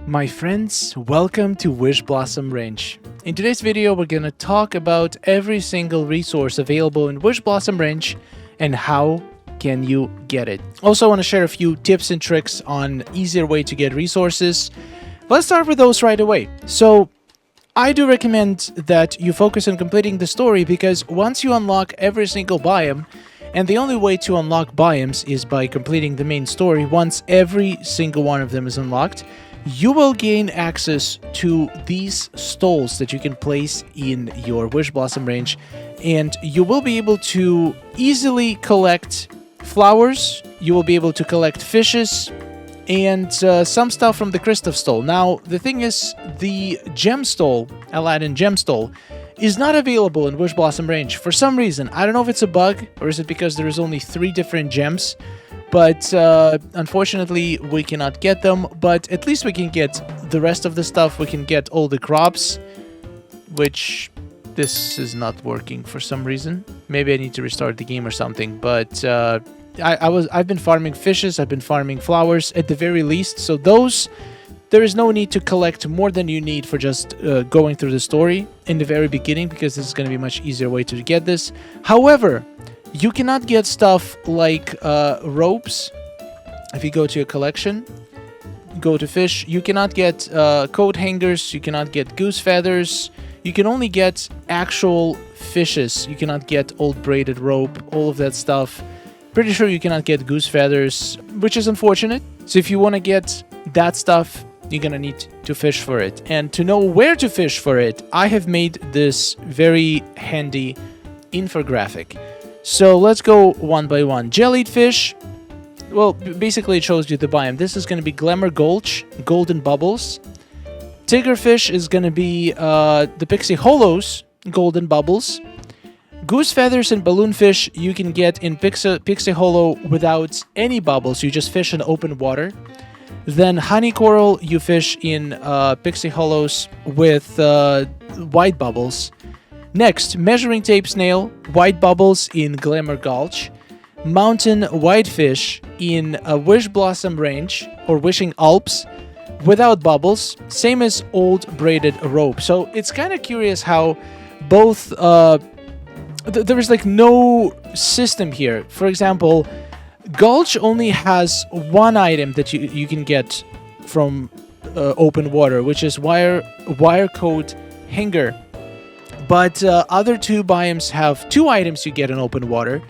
My friends, welcome to Wishblossom Ranch. In today's video, we're gonna talk about every single resource available in Wishblossom Ranch and how can you get it. Also, I want to share a few tips and tricks on easier way to get resources. Let's start with those right away. So, I do recommend that you focus on completing the story because once you unlock every single biome, and the only way to unlock biomes is by completing the main story, once every single one of them is unlocked, you will gain access to these stalls that you can place in your Wishblossom Ranch, and you will be able to easily collect flowers, you will be able to collect fishes, and some stuff from the Crystal stall. Now, the thing is, the gem stall, Aladdin gem stall, is not available in Wishblossom Ranch for some reason. I don't know if it's a bug, or is it because there is only 3 different gems, but unfortunately we cannot get them. But at least we can get the rest of the stuff. We can get all the crops, which this is not working for some reason. Maybe I need to restart the game or something. But I've been farming fishes, I've been farming flowers at the very least. So those, there is no need to collect more than you need for just going through the story in the very beginning, because this is going to be a much easier way to get this. However, you cannot get stuff like ropes. If you go to your collection, go to fish, you cannot get coat hangers, you cannot get goose feathers, you can only get actual fishes, you cannot get old braided rope, all of that stuff. Pretty sure you cannot get goose feathers, which is unfortunate. So if you want to get that stuff, you're gonna need to fish for it. And to know where to fish for it, I have made this very handy infographic. So let's go one by one. Jellied fish, well, basically it shows you the biome. This is going to be Glamour Gulch, Golden Bubbles. Tigerfish is going to be the Pixie Hollows, Golden Bubbles. Goose feathers and balloonfish you can get in Pixie Hollow without any bubbles. You just fish in open water. Then honey coral you fish in Pixie Hollows with white bubbles. Next, measuring tape snail, white bubbles in Glamour Gulch, mountain whitefish in Wishblossom Ranch or Wishing Alps without bubbles, same as old braided rope. So it's kind of curious how both there is like no system here. For example, Gulch only has one item that you can get from open water, which is wire coat hanger. But other 2 biomes have 2 items you get in open water.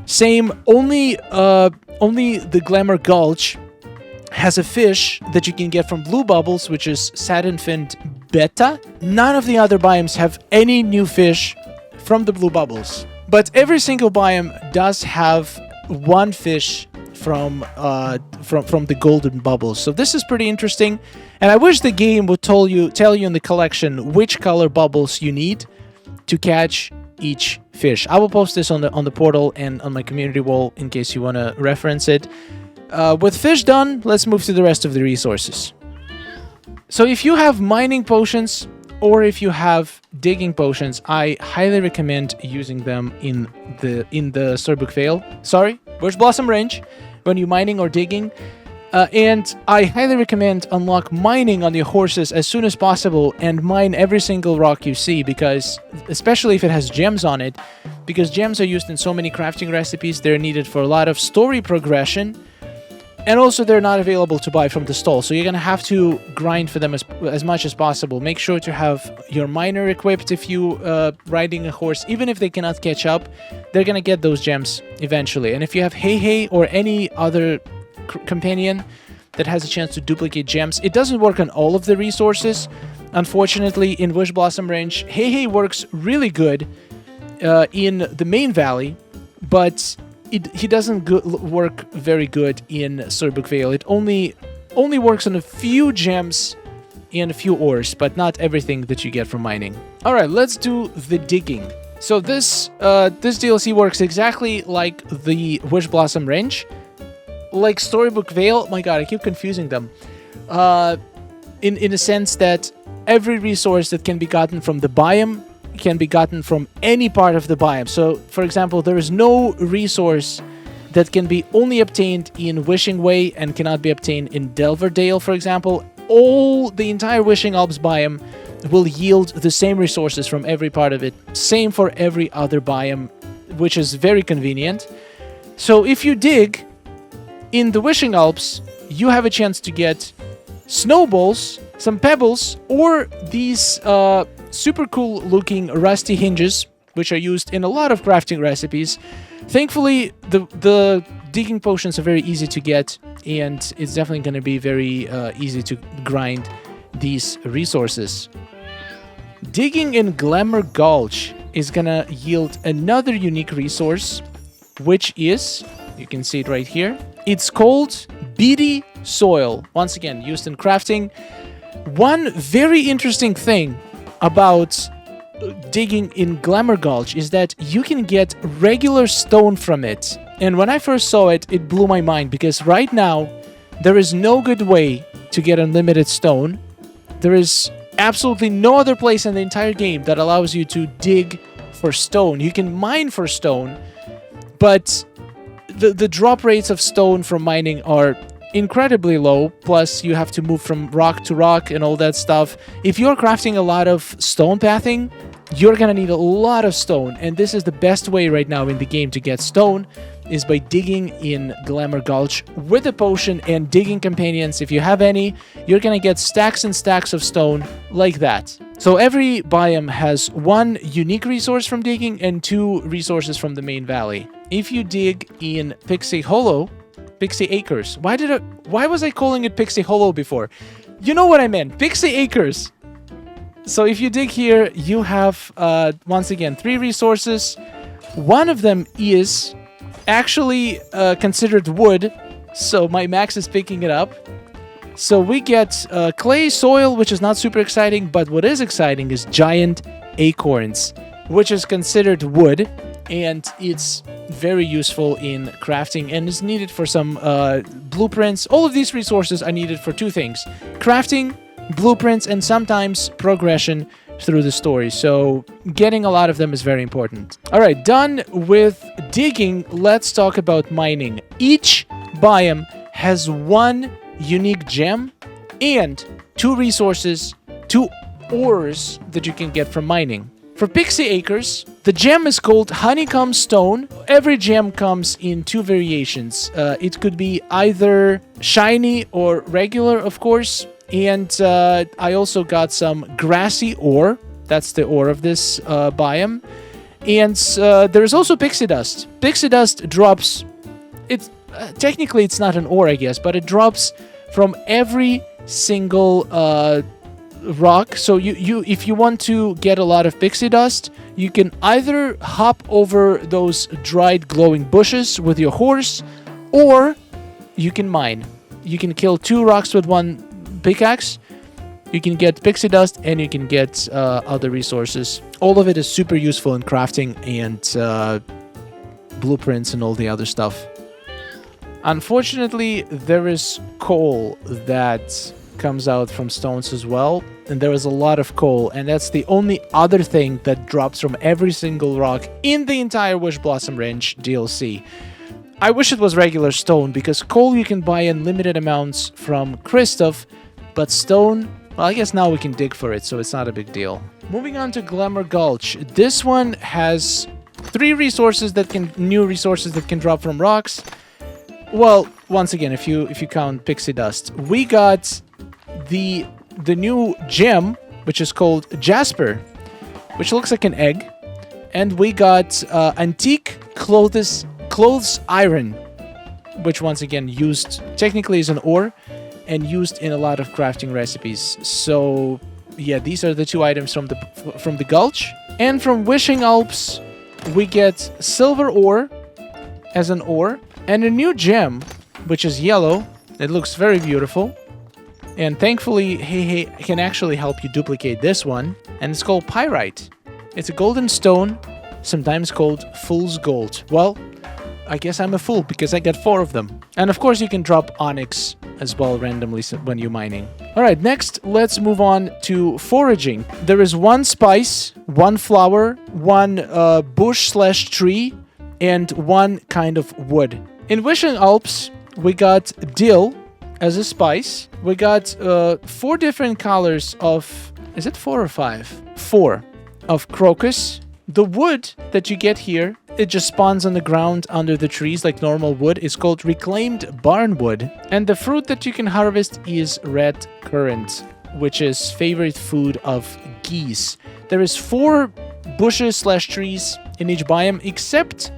Same, only the Glamour Gulch has a fish that you can get from Blue Bubbles, which is Satin Finned Betta. None of the other biomes have any new fish from the Blue Bubbles. But every single biome does have one fish from the Golden Bubbles. So this is pretty interesting. And I wish the game would tell you in the collection which color bubbles you need to catch each fish. I will post this on the portal and on my community wall in case you want to reference it. With fish done, let's move to the rest of the resources. So if you have mining potions or if you have digging potions, I highly recommend using them in the Storybook Vale. Sorry, Wishblossom Ranch when you're mining or digging. And I highly recommend unlock mining on your horses as soon as possible and mine every single rock you see, because especially if it has gems on it, because gems are used in so many crafting recipes, they're needed for a lot of story progression, and also they're not available to buy from the stall, so you're gonna have to grind for them as much as possible. Make sure to have your miner equipped if you riding a horse. Even if they cannot catch up, they're gonna get those gems eventually. And if you have Hey or any other companion that has a chance to duplicate gems, it doesn't work on all of the resources. Unfortunately, in Wishblossom Ranch, Hey works really good in the main valley, but he doesn't work very good in Storybook Vale. It only works on a few gems and a few ores, but not everything that you get from mining. All right, let's do the digging. So this DLC works exactly like the Wishblossom Ranch. Like Storybook Vale, my god, I keep confusing them. In a sense that every resource that can be gotten from the biome can be gotten from any part of the biome. So, for example, there is no resource that can be only obtained in Wishing Way and cannot be obtained in Delverdale, for example. the entire Wishing Alps biome will yield the same resources from every part of it. Same for every other biome, which is very convenient. So if you dig in the Wishing Alps, you have a chance to get snowballs, some pebbles, or these super cool looking rusty hinges, which are used in a lot of crafting recipes. Thankfully, the digging potions are very easy to get, and it's definitely going to be very easy to grind these resources. Digging in Glamour Gulch is going to yield another unique resource, which is, you can see it right here, it's called Beady Soil. Once again, used in crafting. One very interesting thing about digging in Glamour Gulch is that you can get regular stone from it. And when I first saw it, it blew my mind, because right now there is no good way to get unlimited stone. There is absolutely no other place in the entire game that allows you to dig for stone. You can mine for stone, but the drop rates of stone from mining are incredibly low, plus you have to move from rock to rock and all that stuff. If you're crafting a lot of stone pathing, you're gonna need a lot of stone, and this is the best way right now in the game to get stone, is by digging in Glamour Gulch with a potion and digging companions. If you have any, you're gonna get stacks and stacks of stone like that. So every biome has one unique resource from digging and 2 resources from the main valley. If you dig in Pixie Acres. Why was I calling it Pixie Hollow before? You know what I meant. Pixie Acres. So if you dig here, you have, once again, 3 resources. One of them is actually considered wood, so my max is picking it up. So we get clay soil, which is not super exciting, but what is exciting is giant acorns, which is considered wood, and it's very useful in crafting and is needed for some blueprints. All of these resources are needed for 2 things: crafting, blueprints, and sometimes progression through the story. So getting a lot of them is very important. All right, done with digging, let's talk about mining. Each biome has 1 unique gem and 2 resources, 2 ores that you can get from mining. For Pixie Acres, the gem is called Honeycomb Stone. Every gem comes in 2 variations. It could be either shiny or regular, of course. And I also got some grassy ore. That's the ore of this biome. And there's also pixie dust. Pixie dust drops... technically, it's not an ore, I guess, but it drops from every single rock. So if you want to get a lot of pixie dust, you can either hop over those dried glowing bushes with your horse, or you can mine. You can kill 2 rocks with 1 pickaxe. You can get pixie dust, and you can get other resources. All of it is super useful in crafting and blueprints and all the other stuff. Unfortunately, there is coal that comes out from stones as well, and there is a lot of coal, and that's the only other thing that drops from every single rock in the entire Wishblossom Ranch DLC. I wish it was regular stone, because coal you can buy in limited amounts from Christoph, but stone, well, I guess now we can dig for it, so it's not a big deal. Moving on to Glamour Gulch. This one has 3 resources new resources that can drop from rocks. Well, once again, if you count pixie dust, we got the new gem, which is called Jasper, which looks like an egg, and we got antique clothes iron, which once again used technically as an ore and used in a lot of crafting recipes. So yeah, these are the 2 items from the Gulch. And from Wishing Alps, we get silver ore as an ore, and a new gem, which is yellow. It looks very beautiful. And thankfully, Hey can actually help you duplicate this one. And it's called Pyrite. It's a golden stone, sometimes called Fool's Gold. Well, I guess I'm a fool because I got 4 of them. And of course, you can drop onyx as well randomly when you're mining. All right, next, let's move on to foraging. There is 1 spice, 1 flower, 1 bush/tree, and 1 kind of wood. In Wishing Alps, we got dill as a spice. We got 4 different colors of... Is it 4 or 5? 4 of crocus. The wood that you get here, it just spawns on the ground under the trees like normal wood. It's called reclaimed barnwood. And the fruit that you can harvest is red currant, which is favorite food of geese. There is 4 bushes / trees in each biome, except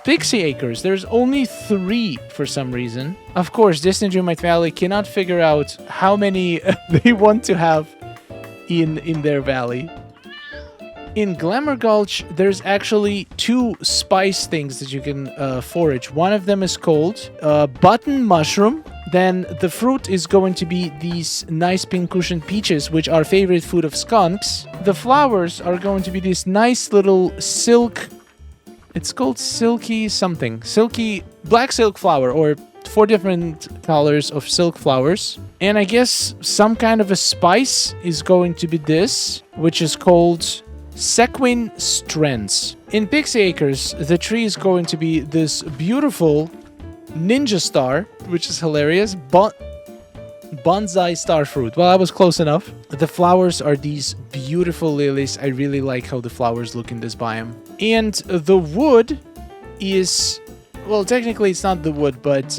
Pixie Acres. There's only 3 for some reason. Of course, Disney Dreamlight Valley cannot figure out how many they want to have in their valley. In Glamour Gulch, there's actually 2 spice things that you can forage. One of them is called button mushroom. Then the fruit is going to be these nice pink cushioned peaches, which are favorite food of skunks. The flowers are going to be this nice little silk... It's called silky something. Silky black silk flower, or 4 different colors of silk flowers. And I guess some kind of a spice is going to be this, which is called Sequin Strands. In Pixie Acres, the tree is going to be this beautiful ninja star, which is hilarious. Bonsai star fruit. Well, I was close enough. The flowers are these beautiful lilies. I really like how the flowers look in this biome. And the wood is... Well, technically it's not the wood, but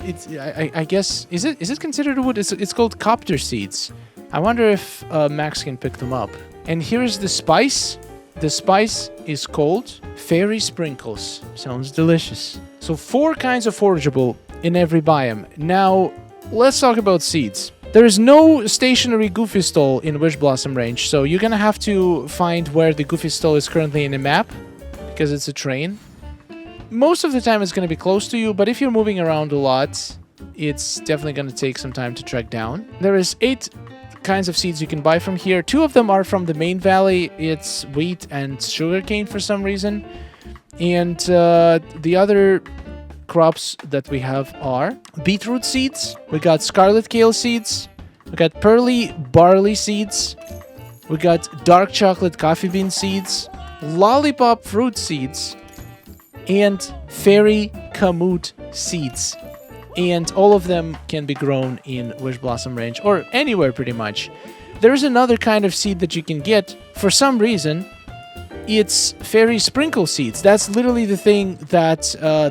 it's... I guess... Is it considered a wood? It's called copter seeds. I wonder if Max can pick them up. And here's the spice. The spice is called Fairy Sprinkles. Sounds delicious. So 4 kinds of forageable in every biome. Now, let's talk about seeds. There is no stationary Goofy Stall in Wishblossom Ranch, so you're gonna have to find where the Goofy Stall is currently in the map, because it's a train. Most of the time it's gonna be close to you, but if you're moving around a lot, it's definitely gonna take some time to track down. There is 8 kinds of seeds you can buy from here. 2 of them are from the main valley. It's wheat and sugarcane for some reason. And the other crops that we have are beetroot seeds. We got scarlet kale seeds. We got pearly barley seeds. We got dark chocolate coffee bean seeds. Lollipop fruit seeds. And fairy kamut seeds. And all of them can be grown in Wishblossom Ranch, or anywhere pretty much. There's another kind of seed that you can get. For some reason, it's fairy sprinkle seeds. That's literally the thing that,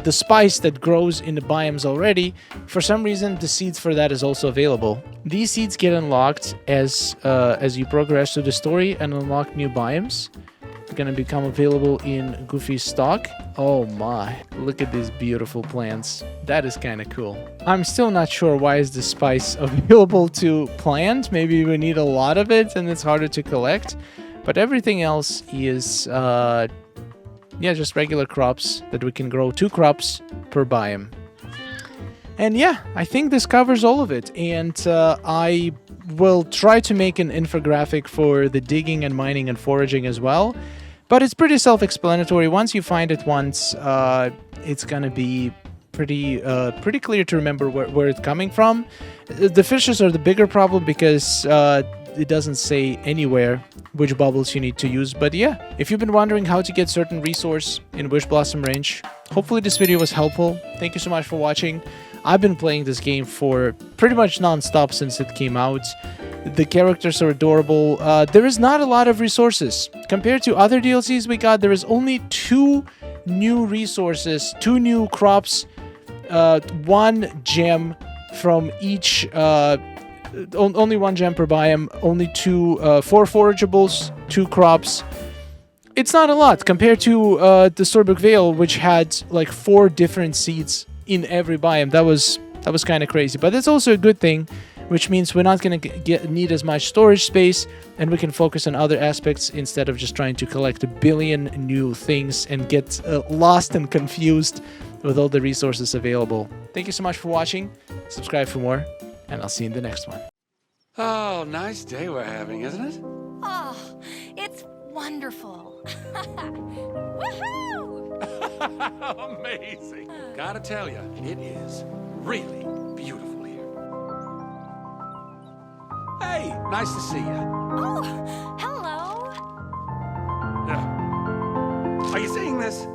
the spice that grows in the biomes already. For some reason, the seeds for that is also available. These seeds get unlocked as you progress through the story and unlock new biomes. They're gonna become available in Goofy's stock. Oh my, look at these beautiful plants. That is kind of cool. I'm still not sure why is the spice available to plant. Maybe we need a lot of it and it's harder to collect. But everything else is, just regular crops that we can grow. 2 crops per biome. And yeah, I think this covers all of it. And I will try to make an infographic for the digging and mining and foraging as well. But it's pretty self-explanatory. Once you find it once, it's gonna be pretty clear to remember where it's coming from. The fishes are the bigger problem because it doesn't say anywhere which bubbles you need to use. But yeah, if you've been wondering how to get certain resource in Wishblossom Ranch, hopefully this video was helpful. Thank you so much for watching. I've been playing this game for pretty much non-stop since it came out. The characters are adorable. There is not a lot of resources. Compared to other DLCs we got, there is only 2 new resources, 2 new crops, 1 gem from each, only 1 gem per biome, only 4 forageables, 2 crops. It's not a lot compared to the Storybook Vale, which had like 4 different seeds in every biome. That was kind of crazy, but that's also a good thing, which means we're not going to need as much storage space, and we can focus on other aspects instead of just trying to collect a billion new things and get lost and confused with all the resources available. Thank you so much for watching. Subscribe for more, and I'll see you in the next one. Oh, nice day we're having, isn't it? Oh, it's wonderful. Woohoo! Amazing. Gotta tell you, it is really beautiful here. Hey, nice to see you. Oh, hello. Are you seeing this?